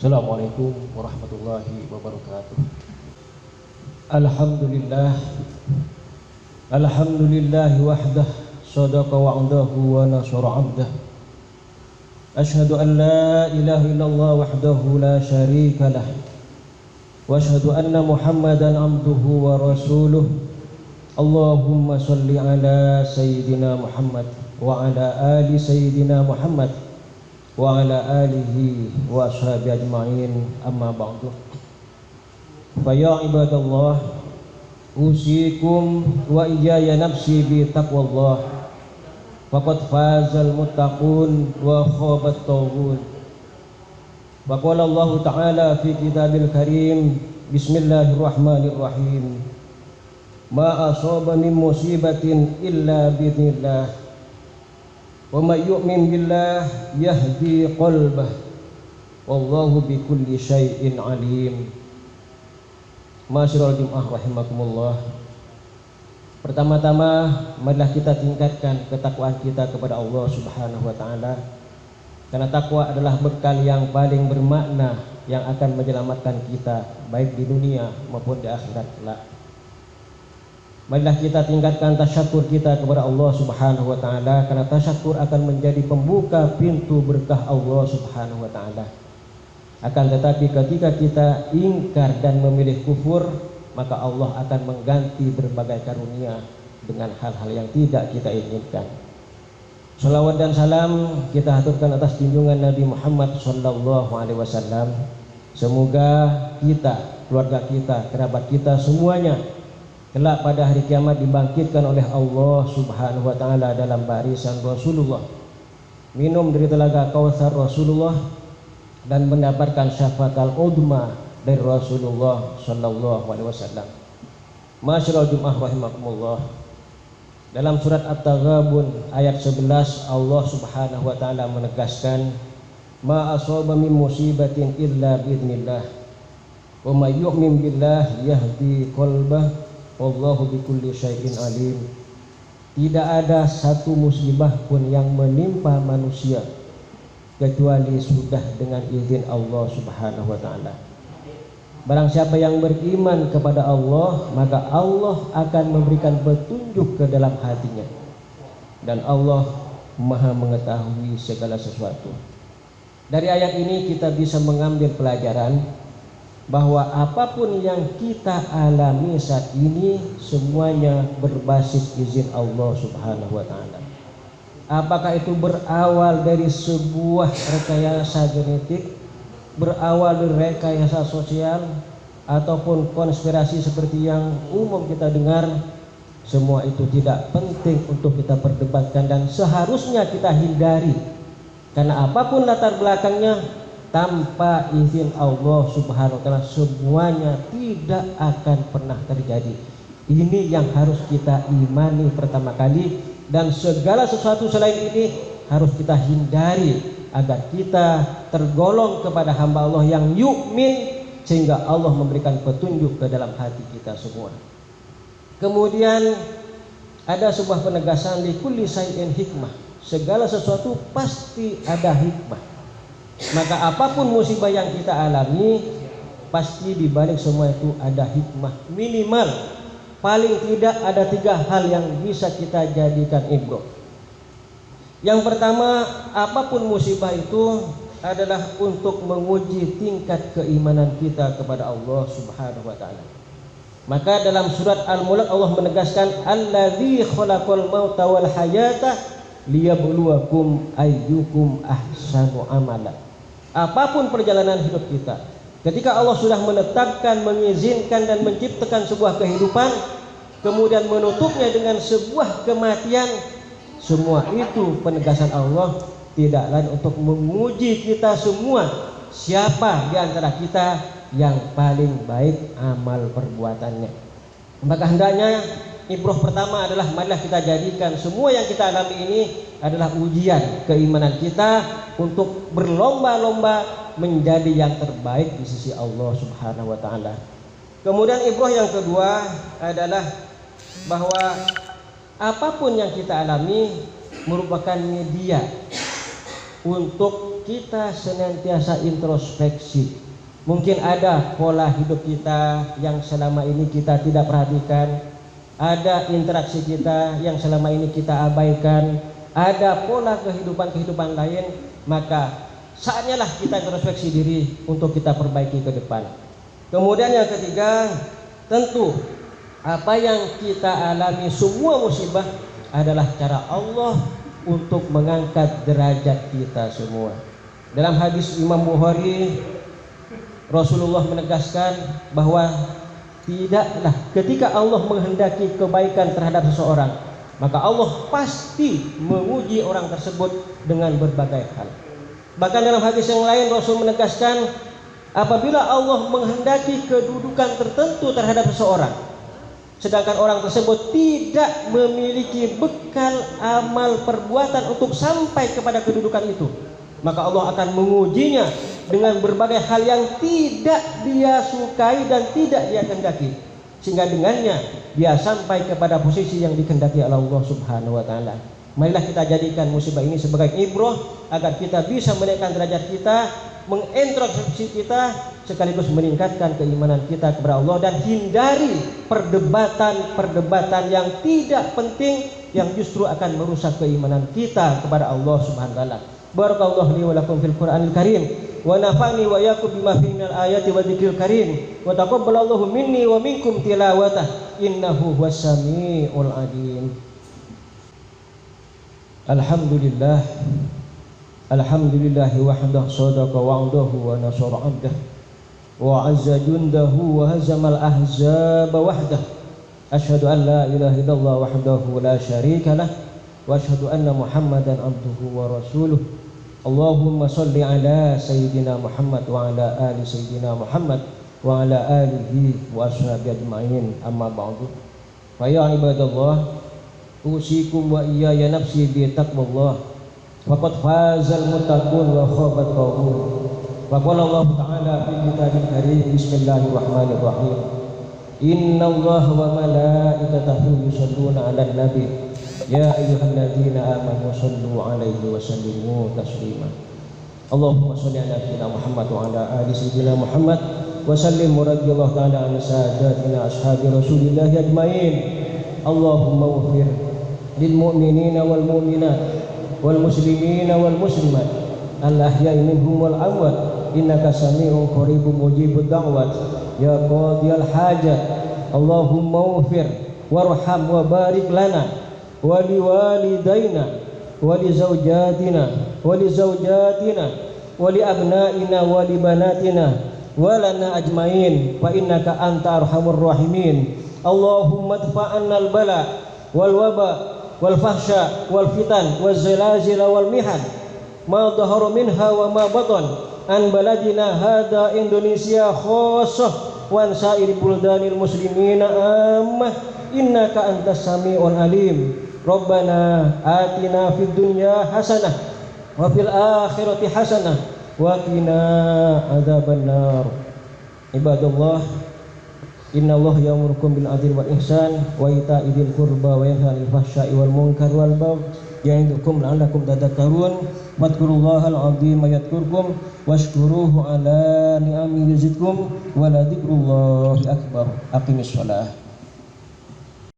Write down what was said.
Assalamualaikum warahmatullahi wabarakatuh. Alhamdulillah, alhamdulillahi wahdah, sadaqa wa'adahu wa nasara abdah. Ashhadu an la ilaha illallah wahdahu la syarika lah, wa ashhadu anna Muhammadan abduhu wa rasuluh. Allahumma salli ala sayyidina Muhammad wa ala ali sayyidina Muhammad wa ala alihi wa ashabi ajma'in, amma ba'du. Fa ya ibadallah, usikum wa iyaya nafsi bi taqwallah, faqad fazal muttaqun wa khabat taghun. Wa qala Allah ta'ala fi kitabil karim, bismillahirrahmanirrahim, ma asaba min musibatin illa bi'idznillah, wa may yu'min billah yahdi qalbah, wallahu bikulli syai'in alim. Ma'asyiral jumu'ah rahimakumullah. Pertama-tama marilah kita tingkatkan ketakwaan kita kepada Allah Subhanahu wa taala, karena takwa adalah bekal yang paling bermakna yang akan menyelamatkan kita baik di dunia maupun di akhirat kelak. Marilah kita tingkatkan tasyakur kita kepada Allah Subhanahu wa taala, karena tasyakur akan menjadi pembuka pintu berkah Allah Subhanahu wa taala. Akan tetapi ketika kita ingkar dan memilih kufur, maka Allah akan mengganti berbagai karunia dengan hal-hal yang tidak kita inginkan. Salawat dan salam kita haturkan atas junjungan Nabi Muhammad sallallahu alaihi wasallam. Semoga kita, keluarga kita, kerabat kita semuanya kelak pada hari kiamat dibangkitkan oleh Allah Subhanahu wa taala dalam barisan Rasulullah, minum dari telaga Kautsar Rasulullah, dan mendapatkan syafaat al-udma dari Rasulullah sallallahu alaihi wasallam. Ma'asyiral jumu'ah rahimakumullah. Dalam surat At-Taghabun ayat 11 Allah Subhanahu wa taala menegaskan, ma asaba min musibatin illa bi'idznillah, wa may yu'min billah yahdi qalbah, wallahu bikulli syai'in alim. Tidak ada satu musibah pun yang menimpa manusia kecuali sudah dengan izin Allah Subhanahu wa taala. Barang siapa yang beriman kepada Allah, maka Allah akan memberikan petunjuk ke dalam hatinya, dan Allah Maha mengetahui segala sesuatu. Dari ayat ini kita bisa mengambil pelajaran bahwa apapun yang kita alami saat ini semuanya berbasis izin Allah Subhanahu wa taala. Apakah itu berawal dari sebuah rekayasa genetik, berawal dari rekayasa sosial, ataupun konspirasi seperti yang umum kita dengar, semua itu tidak penting untuk kita perdebatkan dan seharusnya kita hindari, karena apapun latar belakangnya, tanpa izin Allah Subhanahu wa taala semuanya tidak akan pernah terjadi. Ini yang harus kita imani pertama kali, dan segala sesuatu selain ini harus kita hindari agar kita tergolong kepada hamba Allah yang yu'min, sehingga Allah memberikan petunjuk ke dalam hati kita semua. Kemudian ada sebuah penegasan, li kulli syai'in hikmah, segala sesuatu pasti ada hikmah. Maka apapun musibah yang kita alami, pasti di balik semua itu ada hikmah. Minimal paling tidak ada 3 hal yang bisa kita jadikan ibrah. Yang pertama, apapun musibah itu adalah untuk menguji tingkat keimanan kita kepada Allah Subhanahu wa taala. Maka dalam surat Al-Mulk Allah menegaskan, allazi khalaqal mauta wal hayata liyabluwakum ayyukum ahsanu amala. Apapun perjalanan hidup kita, ketika Allah sudah menetapkan, mengizinkan dan menciptakan sebuah kehidupan, kemudian menutupnya dengan sebuah kematian, semua itu penegasan Allah tidak lain untuk menguji kita semua, siapa di antara kita yang paling baik amal perbuatannya. Maka hendaknya ibrah pertama adalah marilah kita jadikan semua yang kita alami ini adalah ujian keimanan kita untuk berlomba-lomba menjadi yang terbaik di sisi Allah Subhanahu wa taala. Kemudian ibrah yang kedua adalah bahwa apapun yang kita alami merupakan media untuk kita senantiasa introspeksi. Mungkin ada pola hidup kita yang selama ini kita tidak perhatikan, ada interaksi kita yang selama ini kita abaikan, ada pola kehidupan lain, maka saatnya lah kita introspeksi diri untuk kita perbaiki ke depan. Kemudian yang ketiga, tentu apa yang kita alami semua musibah adalah cara Allah untuk mengangkat derajat kita semua. Dalam hadis Imam Bukhari, Rasulullah menegaskan bahwa tidaklah ketika Allah menghendaki kebaikan terhadap seseorang, maka Allah pasti menguji orang tersebut dengan berbagai hal. Bahkan dalam hadis yang lain Rasul menegaskan, apabila Allah menghendaki kedudukan tertentu terhadap seseorang, sedangkan orang tersebut tidak memiliki bekal amal perbuatan untuk sampai kepada kedudukan itu, maka Allah akan mengujinya dengan berbagai hal yang tidak dia sukai dan tidak dia kehendaki, sehingga dengannya dia sampai kepada posisi yang dikehendaki oleh Allah Subhanahu wa taala. Marilah kita jadikan musibah ini sebagai ibrah agar kita bisa menaikkan derajat kita, mengintrospeksi kita, sekaligus meningkatkan keimanan kita kepada Allah, dan hindari perdebatan yang tidak penting yang justru akan merusak keimanan kita kepada Allah Subhanahu wa taala. Barakallahu li wa lakum fil Qur'anil Karim wa nafa'ni wa iyyakum bima fihi minal ayati wa dzikril karim wa taqabbalallahu minni wa minkum tilawatah innahu huwas samiul alim. Alhamdulillahi wahdahu sadaqa wa'dahu wa nasara 'abdahu wa 'azza jundahu wa hazamal ahzaba wahdahu. Asyhadu an la ilaha illallah wahdahu la syarika lah wa asyhadu anna Muhammadan abduhu wa rasuluh. Allahumma shalli ala sayyidina Muhammad wa ala ali sayyidina Muhammad wa ala alihi wa ashabihi ajma'in, amma ba'du. Fa ya ibadallah, usikum wa iyaya nafsi bi taqwallah, faqad fazal muttaqun wa khabat qawmun. Wa qala Allah ta'ala fi kitabil karim, bismillahirrahmanirrahim, innallaha wa malaikatahu yusholluna 'alan nabi ya ayyuhalladzina amanu shallu 'alaihi wa sallimu taslima. Allahumma shalli ala sayyidina Muhammad wa ala ali sayyidina Muhammad wa sallim radhiyallahu ta'ala an sadatina ashabi Rasulillah ajmain. Allahumma ighfir lil mu'minina wal mu'minat wal muslimina wal muslimat al ahya'i minhum wal amwat innaka sami'un qaribun mujibud da'wat ya qadiyal hajat. Allahumma ighfir warham wa barik lana wali walidaina wali zawjatina wali zawjatina wali abnaina wali banatina walana ajmain fa innaka anta arhamur rahimin. Allahumma adfa'anna al-bala wal waba wal fahsya wal fitan wal zalazil wal mihan ma dhahara minha wa ma batan an baladina hada Indonesia khassah wa an sa'iri buldanil muslimina ammah innaka antas sami'un alim. Rabbana atina fid dunya hasanah wa fil akhirati hasanah wa qina adzabannar. Ibadallah, innallaha ya'murukum bil 'adli wal ihsan wa ita'i dzil qurba wa yanha 'anil fahsya'i wal munkar wal baghi ya'idukum la'allakum tadhakkarun. Wadhkurullahal 'azima yadhkurkum washkuruhu 'ala ni'amihi yazidkum wa la dzikrullahi akbar. Aqimis shalah.